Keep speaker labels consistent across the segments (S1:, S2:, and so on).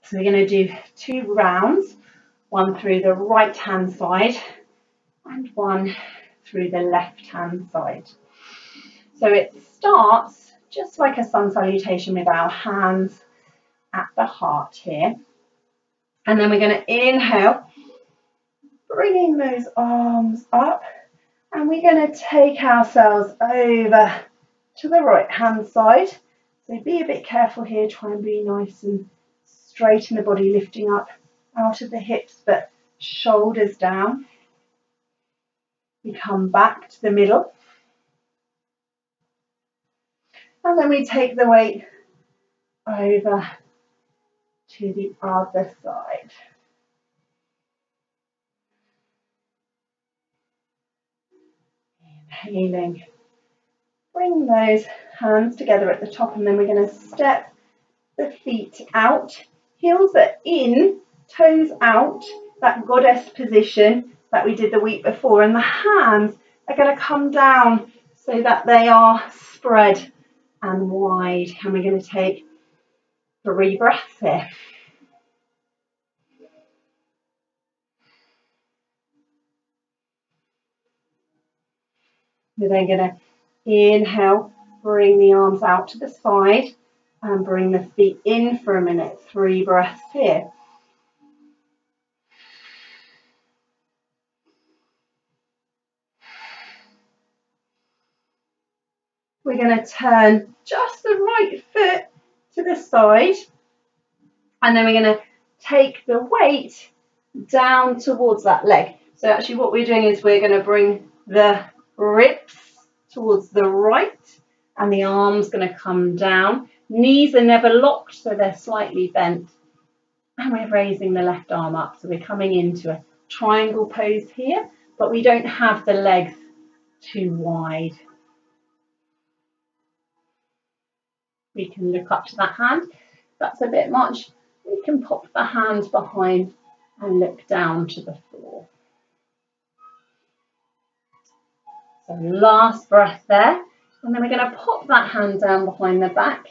S1: So we're going to do 2 rounds, one through the right hand side and one through the left hand side. So it starts just like a sun salutation with our hands at the heart here. And then we're going to inhale, bringing those arms up, and we're going to take ourselves over to the right hand side. So be a bit careful here, try and be nice and straight in the body, lifting up out of the hips, but shoulders down. We come back to the middle. And then we take the weight over to the other side. Inhaling. Bring those hands together at the top, and then we're going to step the feet out. Heels are in, toes out, that goddess position that we did the week before, and the hands are going to come down so that they are spread and wide. And we're going to take 3 breaths here. We're then going to inhale, bring the arms out to the side and bring the feet in for a minute. 3 breaths here. We're going to turn just the right foot to the side, and then we're going to take the weight down towards that leg. So actually what we're doing is we're going to bring the ribs towards the right, and the arms going to come down. Knees are never locked, so they're slightly bent. And we're raising the left arm up. So we're coming into a triangle pose here, but we don't have the legs too wide. We can look up to that hand. If that's a bit much, we can pop the hand behind and look down to the floor. So last breath there. And then we're going to pop that hand down behind the back,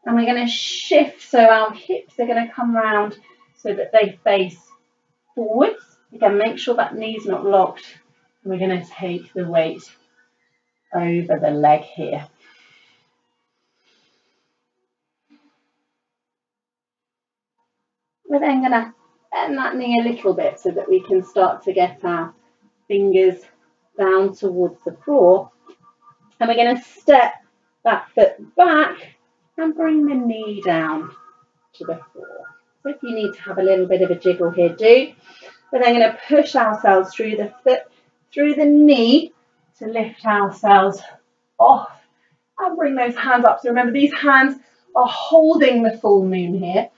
S1: and we're going to shift so our hips are going to come round so that they face forwards. Again, make sure that knee's not locked. And we're going to take the weight over the leg here. We're then going to bend that knee a little bit so that we can start to get our fingers down towards the floor. And we're going to step that foot back and bring the knee down to the floor. So if you need to have a little bit of a jiggle here, do. We're then going to push ourselves through the foot, through the knee to lift ourselves off and bring those hands up. So remember, these hands are holding the full moon here.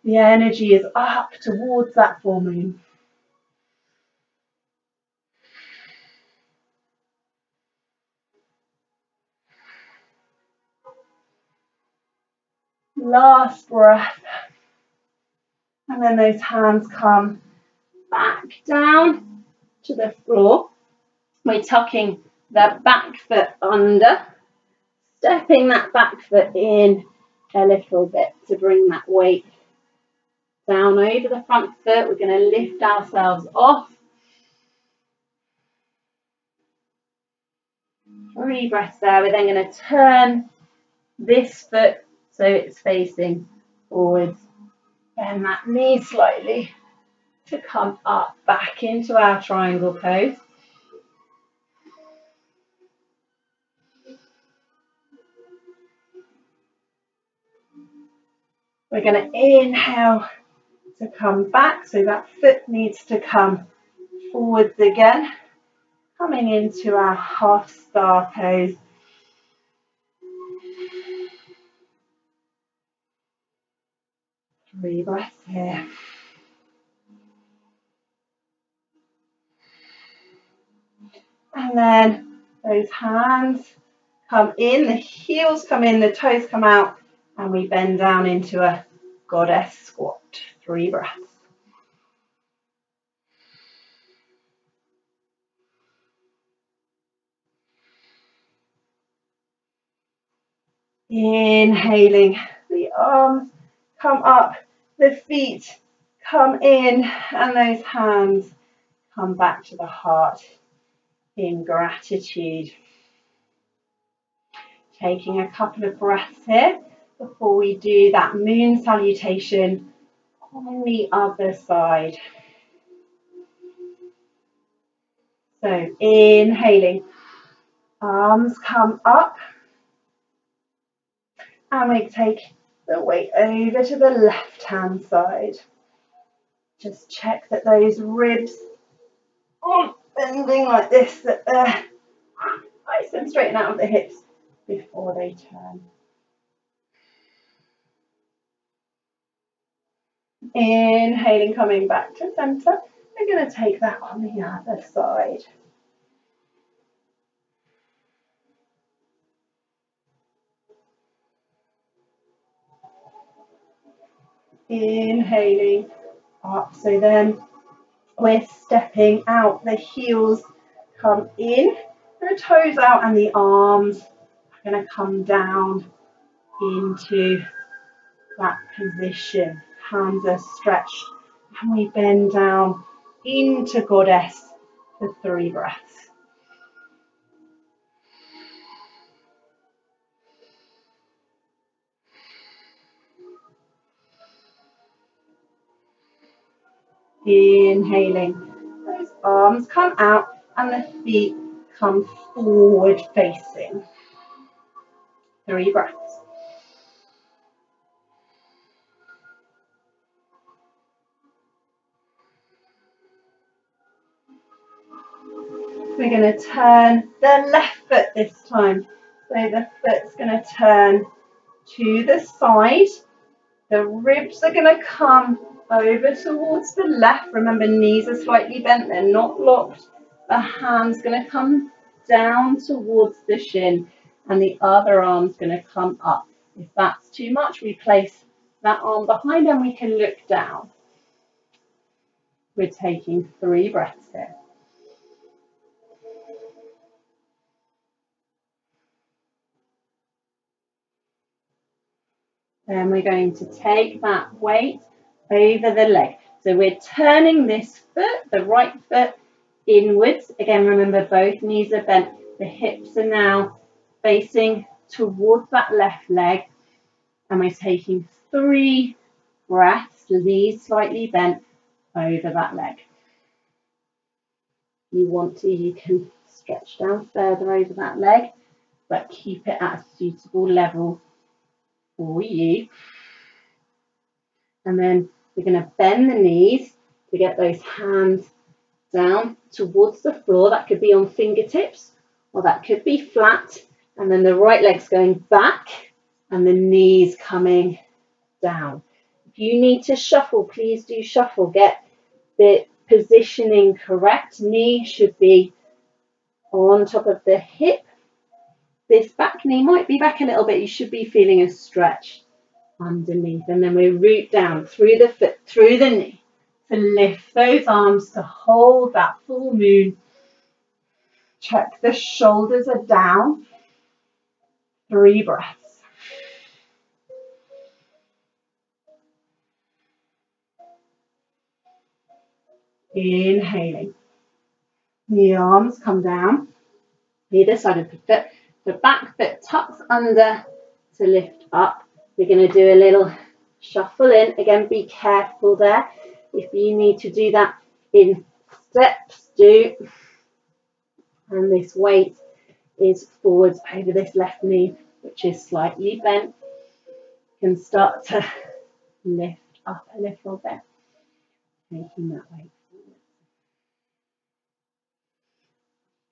S1: The energy is up towards that full moon. Last breath. And then those hands come back down to the floor. We're tucking the back foot under, stepping that back foot in a little bit to bring that weight down over the front foot. We're going to lift ourselves off. 3 breaths there. We're then going to turn this foot so it's facing forwards. Bend that knee slightly to come up back into our triangle pose. We're going to inhale to come back, so that foot needs to come forwards again, coming into our half star pose. Three breaths here. And then those hands come in, the heels come in, the toes come out, and we bend down into a goddess squat. 3 breaths. Inhaling, the arms come up, the feet come in, and those hands come back to the heart in gratitude. Taking a couple of breaths here before we do that moon salutation on the other side. So inhaling, arms come up, and we take the weight over to the left hand side. Just check that those ribs aren't bending like this, that they're nice and straighten out of the hips before they turn. Inhaling, coming back to center. We're going to take that on the other side. Inhaling up, so then we're stepping out, the heels come in, the toes out, and the arms are going to come down into that position. Hands are stretched, and we bend down into Goddess for 3 breaths. Inhaling, those arms come out and the feet come forward facing. 3 breaths. We're going to turn the left foot this time. So the foot's going to turn to the side. The ribs are going to come over towards the left. Remember, knees are slightly bent, they're not locked. The hand's going to come down towards the shin, and the other arm's going to come up. If that's too much, we place that arm behind and we can look down. We're taking 3 breaths here. Then we're going to take that weight over the leg. So we're turning this foot, the right foot, inwards. Again, remember both knees are bent. The hips are now facing towards that left leg. And we're taking 3 breaths, knees slightly bent, over that leg. If you want to, you can stretch down further over that leg, but keep it at a suitable level for you. And then we're going to bend the knees to get those hands down towards the floor. That could be on fingertips or that could be flat. And then the right leg's going back and the knees coming down. If you need to shuffle, please do shuffle. Get the positioning correct. Knee should be on top of the hip. This back knee might be back a little bit. You should be feeling a stretch underneath. And then we root down through the foot, through the knee, to lift those arms, to hold that full moon. Check the shoulders are down. 3 breaths. Inhaling. The arms come down either side of the foot. The back foot tucks under to lift up. We're going to do a little shuffle in. Again, be careful there. If you need to do that in steps, do. And this weight is forwards over this left knee, which is slightly bent. You can start to lift up a little bit, making that weight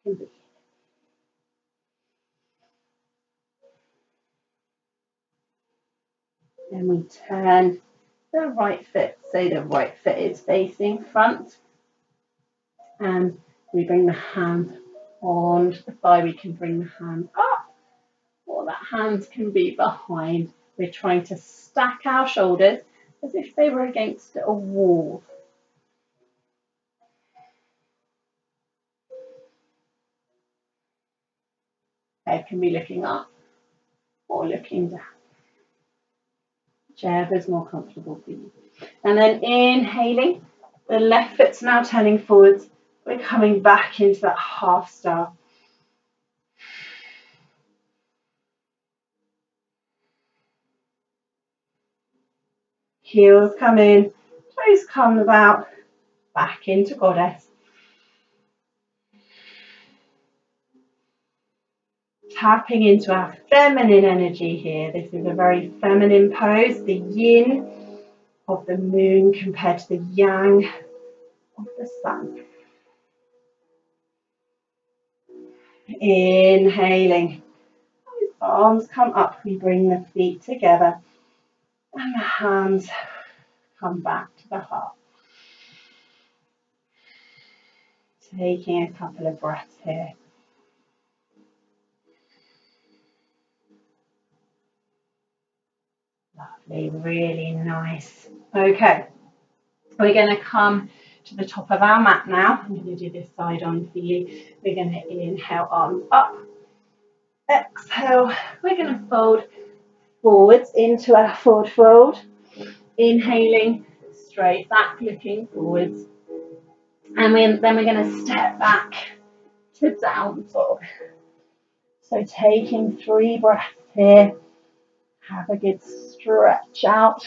S1: forward. Then we turn the right foot, so the right foot is facing front, and we bring the hand onto the thigh. We can bring the hand up, or that hand can be behind. We're trying to stack our shoulders as if they were against a wall. Head can be looking up or looking down. whichever's more comfortable for you. And then inhaling, the left foot's now turning forwards. We're coming back into that half star. Heels come in, toes come about, back into goddess. Tapping into our feminine energy here. This is a very feminine pose, the yin of the moon compared to the yang of the sun. Inhaling, arms come up, we bring the feet together and the hands come back to the heart. Taking a couple of breaths here. Lovely, really nice. Okay, we're going to come to the top of our mat now. I'm going to do this side on for you. We're going to inhale, arms up. Exhale, we're going to fold forwards into our forward fold. Inhaling, straight back, looking forwards. And then we're going to step back to down dog. So taking 3 breaths here. Have a good stretch out